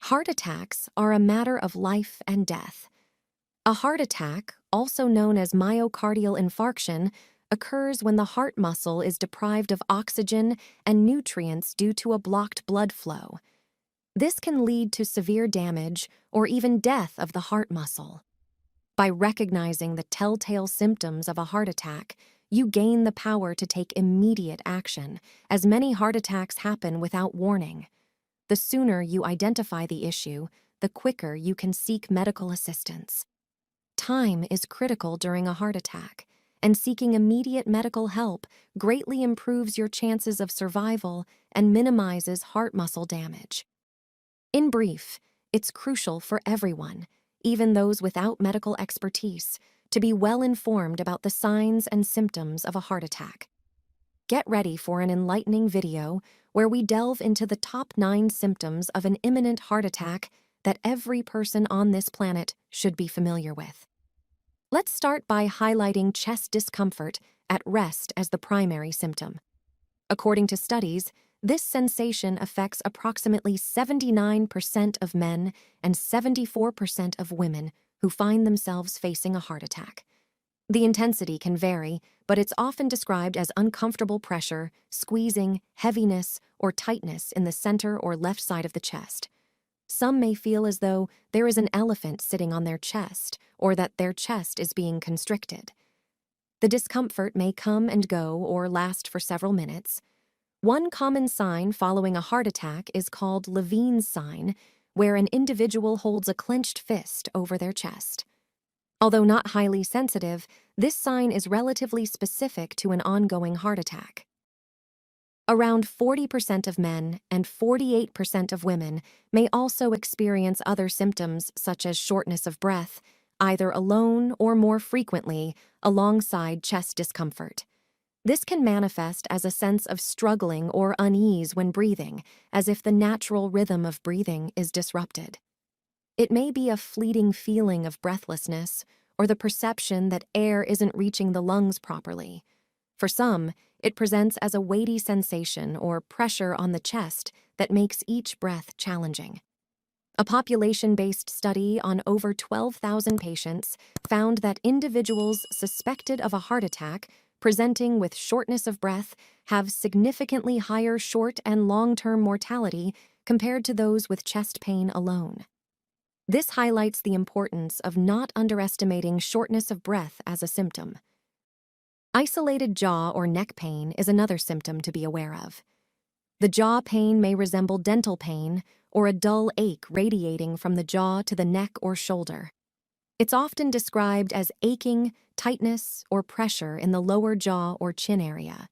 Heart attacks are a matter of life and death. A heart attack, also known as myocardial infarction, occurs when the heart muscle is deprived of oxygen and nutrients due to a blocked blood flow. This can lead to severe damage or even death of the heart muscle. By recognizing the telltale symptoms of a heart attack, you gain the power to take immediate action, as many heart attacks happen without warning. The sooner you identify the issue, the quicker you can seek medical assistance. Time is critical during a heart attack, and seeking immediate medical help greatly improves your chances of survival and minimizes heart muscle damage. In brief, it's crucial for everyone, even those without medical expertise, to be well informed about the signs and symptoms of a heart attack. Get ready for an enlightening video where we delve into the top 9 symptoms of an imminent heart attack that every person on this planet should be familiar with. Let's start by highlighting chest discomfort at rest as the primary symptom. According to studies, this sensation affects approximately 79% of men and 74% of women who find themselves facing a heart attack. The intensity can vary, but it's often described as uncomfortable pressure, squeezing, heaviness, or tightness in the center or left side of the chest. Some may feel as though there is an elephant sitting on their chest, or that their chest is being constricted. The discomfort may come and go or last for several minutes. One common sign following a heart attack is called Levine's sign, where an individual holds a clenched fist over their chest. Although not highly sensitive, this sign is relatively specific to an ongoing heart attack. Around 40% of men and 48% of women may also experience other symptoms such as shortness of breath, either alone or more frequently alongside chest discomfort. This can manifest as a sense of struggling or unease when breathing, as if the natural rhythm of breathing is disrupted. It may be a fleeting feeling of breathlessness or the perception that air isn't reaching the lungs properly. For some, it presents as a weighty sensation or pressure on the chest that makes each breath challenging. A population-based study on over 12,000 patients found that individuals suspected of a heart attack presenting with shortness of breath have significantly higher short- and long-term mortality compared to those with chest pain alone. This highlights the importance of not underestimating shortness of breath as a symptom. Isolated jaw or neck pain is another symptom to be aware of. The jaw pain may resemble dental pain or a dull ache radiating from the jaw to the neck or shoulder. It's often described as aching, tightness, or pressure in the lower jaw or chin area.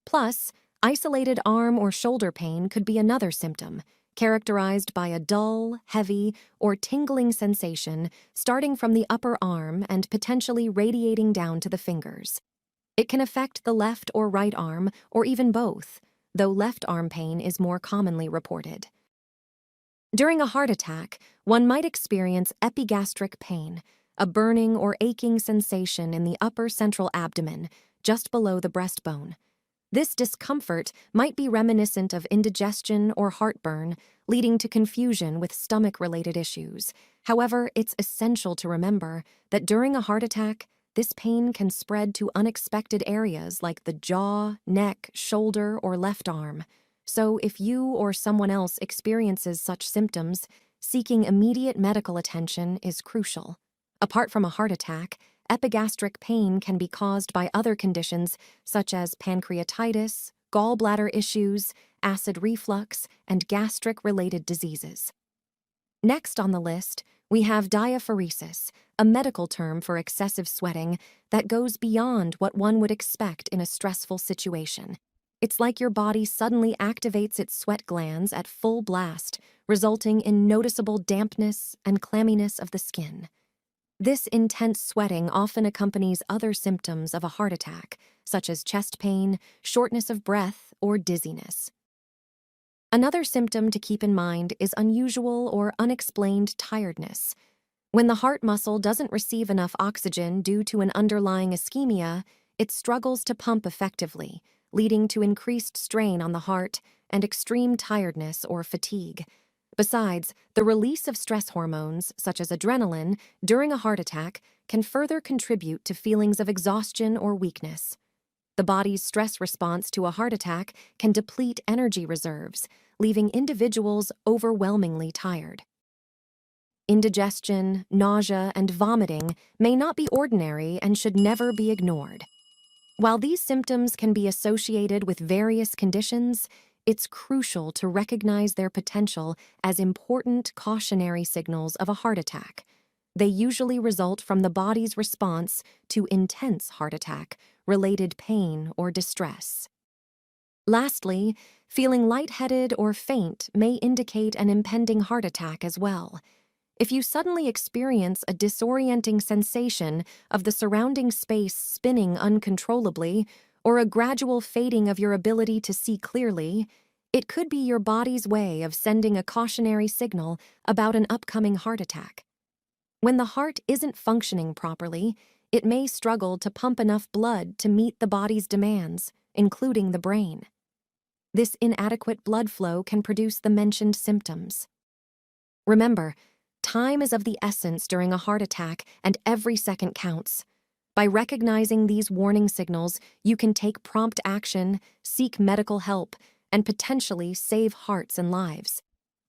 Plus, isolated arm or shoulder pain could be another symptom, characterized by a dull, heavy, or tingling sensation starting from the upper arm and potentially radiating down to the fingers. It can affect the left or right arm, or even both, though left arm pain is more commonly reported. During a heart attack, one might experience epigastric pain, a burning or aching sensation in the upper central abdomen, just below the breastbone. This discomfort might be reminiscent of indigestion or heartburn, leading to confusion with stomach-related issues. However, it's essential to remember that during a heart attack, this pain can spread to unexpected areas like the jaw, neck, shoulder, or left arm. So if you or someone else experiences such symptoms, seeking immediate medical attention is crucial. Apart from a heart attack, epigastric pain can be caused by other conditions such as pancreatitis, gallbladder issues, acid reflux, and gastric-related diseases. Next on the list, we have diaphoresis, a medical term for excessive sweating that goes beyond what one would expect in a stressful situation. It's like your body suddenly activates its sweat glands at full blast, resulting in noticeable dampness and clamminess of the skin. This intense sweating often accompanies other symptoms of a heart attack, such as chest pain, shortness of breath, or dizziness. Another symptom to keep in mind is unusual or unexplained tiredness. When the heart muscle doesn't receive enough oxygen due to an underlying ischemia, it struggles to pump effectively, leading to increased strain on the heart and extreme tiredness or fatigue. Besides, the release of stress hormones, such as adrenaline, during a heart attack can further contribute to feelings of exhaustion or weakness. The body's stress response to a heart attack can deplete energy reserves, leaving individuals overwhelmingly tired. Indigestion, nausea, and vomiting may not be ordinary and should never be ignored. While these symptoms can be associated with various conditions, it's crucial to recognize their potential as important cautionary signals of a heart attack. They usually result from the body's response to intense heart attack-related pain or distress. Lastly, feeling lightheaded or faint may indicate an impending heart attack as well. If you suddenly experience a disorienting sensation of the surrounding space spinning uncontrollably, or a gradual fading of your ability to see clearly, it could be your body's way of sending a cautionary signal about an upcoming heart attack. When the heart isn't functioning properly, it may struggle to pump enough blood to meet the body's demands, including the brain. This inadequate blood flow can produce the mentioned symptoms. Remember, time is of the essence during a heart attack, and every second counts. By recognizing these warning signals, you can take prompt action, seek medical help, and potentially save hearts and lives.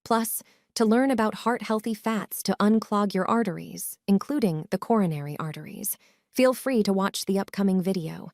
Plus, to learn about heart-healthy fats to unclog your arteries, including the coronary arteries, feel free to watch the upcoming video.